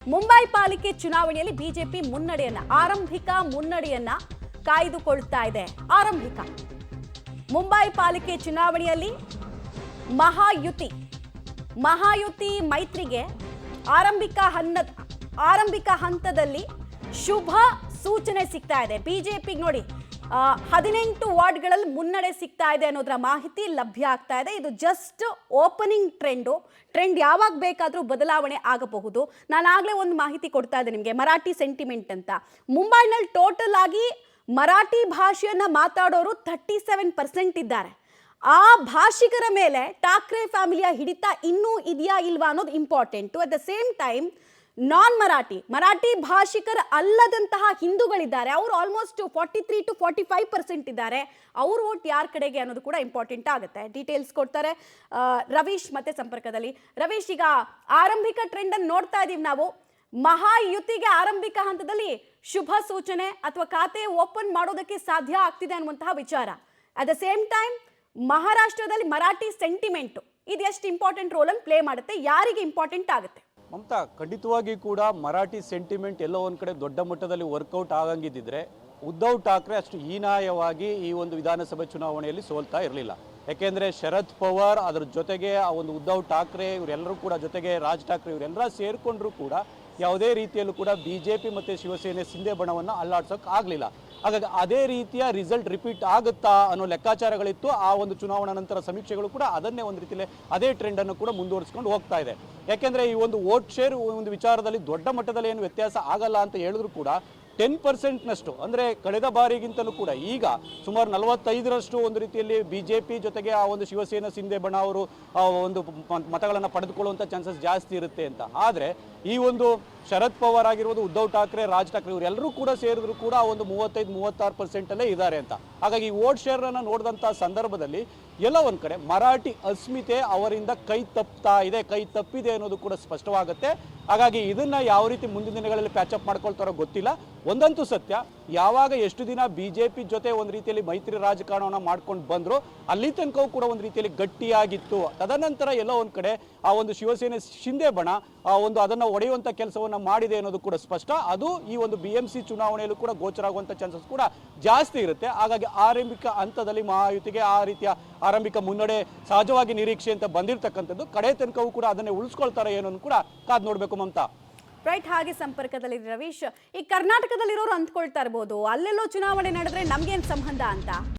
ಮುಂಬೈ ಪಾಲಿಕೆ ಚುನಾವಣೆಯಲ್ಲಿ ಬಿಜೆಪಿ ಆರಂಭಿಕ ಮುನ್ನಡೆಯನ್ನ ಕಾಯ್ದುಕೊಳ್ತಾ ಇದೆ. ಮುಂಬೈ ಪಾಲಿಕೆ ಚುನಾವಣೆಯಲ್ಲಿ ಮಹಾಯುತಿ ಮೈತ್ರಿಗೆ ಆರಂಭಿಕ ಹಂತದಲ್ಲಿ ಶುಭ ಸೂಚನೆ ಸಿಗ್ತಾ ಇದೆ. ಬಿಜೆಪಿಗೆ ನೋಡಿ 18 ವಾರ್ಡ್ಗಳಲ್ಲಿ ಮುನ್ನಡೆ ಸಿಗ್ತಾ ಇದೆ ಅನ್ನೋದರ ಮಾಹಿತಿ ಲಭ್ಯ ಆಗ್ತಾ ಇದೆ. ಇದು ಜಸ್ಟ್ ಓಪನಿಂಗ್ ಟ್ರೆಂಡ್ ಯಾವಾಗ ಬೇಕಾದರೂ ಬದಲಾವಣೆ ಆಗಬಹುದು. ನಾನು ಆಗಲೇ ಒಂದು ಮಾಹಿತಿ ಕೊಡ್ತಾ ಇದ್ದೆ ನಿಮಗೆ, ಮರಾಠಿ ಸೆಂಟಿಮೆಂಟ್ ಅಂತ. ಮುಂಬೈನಲ್ಲಿ ಟೋಟಲ್ ಆಗಿ ಮರಾಠಿ ಭಾಷೆಯನ್ನ ಮಾತಾಡೋರು 37% ಇದ್ದಾರೆ. ಆ ಭಾಷಿಗರ ಮೇಲೆ ಠಾಕ್ರೆ ಫ್ಯಾಮಿಲಿಯ ಹಿಡಿತ ಇನ್ನೂ ಇದೆಯಾ ಇಲ್ವಾ ಅನ್ನೋದು important. At the same time Marathi ಭಾಷಿಕರ ಅಲ್ಲದಂತಹ ಹಿಂದೂಗಳಿದ್ದಾರೆ, ಅವರು ಆಲ್ಮೋಸ್ಟ್ 43 to 45% ಇದ್ದಾರೆ. ಅವ್ರ ವೋಟ್ ಯಾರ ಕಡೆಗೆ ಅನ್ನೋದು ಕೂಡ ಇಂಪಾರ್ಟೆಂಟ್ ಆಗುತ್ತೆ. ಡೀಟೇಲ್ಸ್ ಕೊಡ್ತಾರೆ ರವೀಶ್ ಮತ್ತೆ ಸಂಪರ್ಕದಲ್ಲಿ. ರವೀಶ್, ಈಗ ಆರಂಭಿಕ ಟ್ರೆಂಡ್ ಅನ್ನು ನೋಡ್ತಾ ಇದೀವಿ ನಾವು. ಮಹಾಯುತಿಗೆ ಆರಂಭಿಕ ಹಂತದಲ್ಲಿ ಶುಭ ಸೂಚನೆ ಅಥವಾ ಖಾತೆ ಓಪನ್ ಮಾಡೋದಕ್ಕೆ ಸಾಧ್ಯ ಆಗ್ತಿದೆ ಅನ್ನುವಂತಹ ವಿಚಾರ. ಅಟ್ ದ ಸೇಮ್ ಟೈಮ್ ಮಹಾರಾಷ್ಟ್ರದಲ್ಲಿ ಮರಾಠಿ ಸೆಂಟಿಮೆಂಟ್ ಇದು ಎಷ್ಟು ಇಂಪಾರ್ಟೆಂಟ್ ರೋಲ್ ಅನ್ನು ಪ್ಲೇ ಮಾಡುತ್ತೆ, ಯಾರಿಗೆ ಇಂಪಾರ್ಟೆಂಟ್ ಆಗುತ್ತೆ? ಮಮತಾ, ಖಂಡಿತವಾಗಿ ಕೂಡ ಮರಾಠಿ ಸೆಂಟಿಮೆಂಟ್ ಎಲ್ಲೋ ಒಂದು ಕಡೆ ದೊಡ್ಡ ಮಟ್ಟದಲ್ಲಿ ವರ್ಕೌಟ್ ಆಗಂಗಿದ್ದಿದ್ರೆ ಉದ್ಧವ್ ಠಾಕ್ರೆ ಅಷ್ಟು ಹೀನಾಯವಾಗಿ ಈ ಒಂದು ವಿಧಾನಸಭೆ ಚುನಾವಣೆಯಲ್ಲಿ ಸೋಲ್ತಾ ಇರಲಿಲ್ಲ. ಯಾಕೆಂದರೆ ಶರದ್ ಪವಾರ್ ಅದರ ಜೊತೆಗೆ ಆ ಒಂದು ಉದ್ಧವ್ ಠಾಕ್ರೆ ಇವರೆಲ್ಲರೂ ಕೂಡ, ಜೊತೆಗೆ ರಾಜ್ ಠಾಕ್ರೆ ಇವರೆಲ್ಲ ಸೇರಿಕೊಂಡ್ರು ಕೂಡ ಯಾವುದೇ ರೀತಿಯಲ್ಲೂ ಕೂಡ ಬಿಜೆಪಿ ಮತ್ತು ಶಿವಸೇನೆ ಸಿಂಧೆ ಬಣವನ್ನು ಅಲ್ಲಾಡ್ಸೋಕೆ ಆಗಲಿಲ್ಲ. ಹಾಗಾಗಿ ಅದೇ ರೀತಿಯ ರಿಸಲ್ಟ್ ರಿಪೀಟ್ ಆಗುತ್ತಾ ಅನ್ನೋ ಲೆಕ್ಕಾಚಾರಗಳಿತ್ತು. ಆ ಒಂದು ಚುನಾವಣಾ ನಂತರ ಸಮೀಕ್ಷೆಗಳು ಕೂಡ ಅದನ್ನೇ ಒಂದು ರೀತಿಯಲ್ಲಿ ಅದೇ ಟ್ರೆಂಡನ್ನು ಕೂಡ ಮುಂದುವರಿಸ್ಕೊಂಡು ಹೋಗ್ತಾ ಇದೆ. ಯಾಕೆಂದರೆ ಈ ಒಂದು ವೋಟ್ ಶೇರ್ ಒಂದು ವಿಚಾರದಲ್ಲಿ ದೊಡ್ಡ ಮಟ್ಟದಲ್ಲಿ ಏನು ವ್ಯತ್ಯಾಸ ಆಗಲ್ಲ ಅಂತ ಹೇಳಿದ್ರು ಕೂಡ 10%ನಷ್ಟು, ಅಂದರೆ ಕಳೆದ ಬಾರಿಗಿಂತಲೂ ಕೂಡ ಈಗ ಸುಮಾರು 45ರಷ್ಟು ಒಂದು ರೀತಿಯಲ್ಲಿ ಬಿಜೆಪಿ ಜೊತೆಗೆ ಆ ಒಂದು ಶಿವಸೇನಾ ಸಿಂಧೆ ಬಣ ಅವರು ಒಂದು ಮತಗಳನ್ನು ಪಡೆದುಕೊಳ್ಳುವಂಥ ಚಾನ್ಸಸ್ ಜಾಸ್ತಿ ಇರುತ್ತೆ ಅಂತ. ಆದರೆ ಈ ಒಂದು ಶರದ್ ಪವಾರ್ ಆಗಿರ್ಬೋದು, ಉದ್ಧವ್ ಠಾಕ್ರೆ, ರಾಜ್ ಠಾಕ್ರೆ ಇವರೆಲ್ಲರೂ ಕೂಡ ಸೇರಿದ್ರು ಕೂಡ ಒಂದು 35-36% ಇದ್ದಾರೆ ಅಂತ. ಹಾಗಾಗಿ ಈ ವೋಟ್ ಶೇರನ್ನು ನೋಡಿದಂಥ ಸಂದರ್ಭದಲ್ಲಿ ಎಲ್ಲ ಒಂದು ಕಡೆ ಮರಾಠಿ ಅಸ್ಮಿತೆ ಅವರಿಂದ ಕೈ ತಪ್ಪಿದೆ ಅನ್ನೋದು ಕೂಡ ಸ್ಪಷ್ಟವಾಗುತ್ತೆ. ಹಾಗಾಗಿ ಇದನ್ನ ಯಾವ ರೀತಿ ಮುಂದಿನ ದಿನಗಳಲ್ಲಿ ಪ್ಯಾಚಪ್ ಮಾಡ್ಕೊಳ್ತಾರೋ ಗೊತ್ತಿಲ್ಲ. ಒಂದಂತೂ ಸತ್ಯ, ಯಾವಾಗ ಎಷ್ಟು ದಿನ ಬಿಜೆಪಿ ಜೊತೆ ಒಂದು ರೀತಿಯಲ್ಲಿ ಮೈತ್ರಿ ರಾಜಕಾರಣವನ್ನು ಮಾಡ್ಕೊಂಡು ಬಂದ್ರು ಅಲ್ಲಿ ತನಕವೂ ಕೂಡ ಒಂದು ರೀತಿಯಲ್ಲಿ ಗಟ್ಟಿಯಾಗಿತ್ತು. ತದನಂತರ ಎಲ್ಲೋ ಒಂದು ಕಡೆ ಆ ಒಂದು ಶಿವಸೇನೆ ಶಿಂದೆ ಬಣ ಅದನ್ನು ಒಡೆಯುವಂಥ ಕೆಲಸವನ್ನು ಮಾಡಿದೆ ಅನ್ನೋದು ಕೂಡ ಸ್ಪಷ್ಟ. ಅದು ಈ ಒಂದು BMC ಚುನಾವಣೆಯಲ್ಲೂ ಕೂಡ ಗೋಚರ ಆಗುವಂಥ ಚಾನ್ಸಸ್ ಕೂಡ ಜಾಸ್ತಿ ಇರುತ್ತೆ. ಹಾಗಾಗಿ ಆರಂಭಿಕ ಹಂತದಲ್ಲಿ ಮಹಾಯುತಿಗೆ ಆ ರೀತಿಯ ಆರಂಭಿಕ ಮುನ್ನಡೆ ಸಹಜವಾಗಿ ನಿರೀಕ್ಷೆ ಅಂತ ಬಂದಿರತಕ್ಕಂಥದ್ದು. ಕಡೆ ತನಕವೂ ಕೂಡ ಅದನ್ನೇ ಉಳಿಸ್ಕೊಳ್ತಾರೆ ಏನೋ ಕೂಡ ಕಾದು ನೋಡಬೇಕು ಮಮತಾ. ರೈಟ್, ಹಾಗೆ ಸಂಪರ್ಕದಲ್ಲಿ ರವೀಶ್, ಈ ಕರ್ನಾಟಕದಲ್ಲಿರೋರು ಅಂದ್ಕೊಳ್ತಾ ಇರ್ಬೋದು ಅಲ್ಲೆಲ್ಲೋ ಚುನಾವಣೆ ನಡೆದ್ರೆ ನಮ್ಗೇನು ಸಂಬಂಧ ಅಂತ.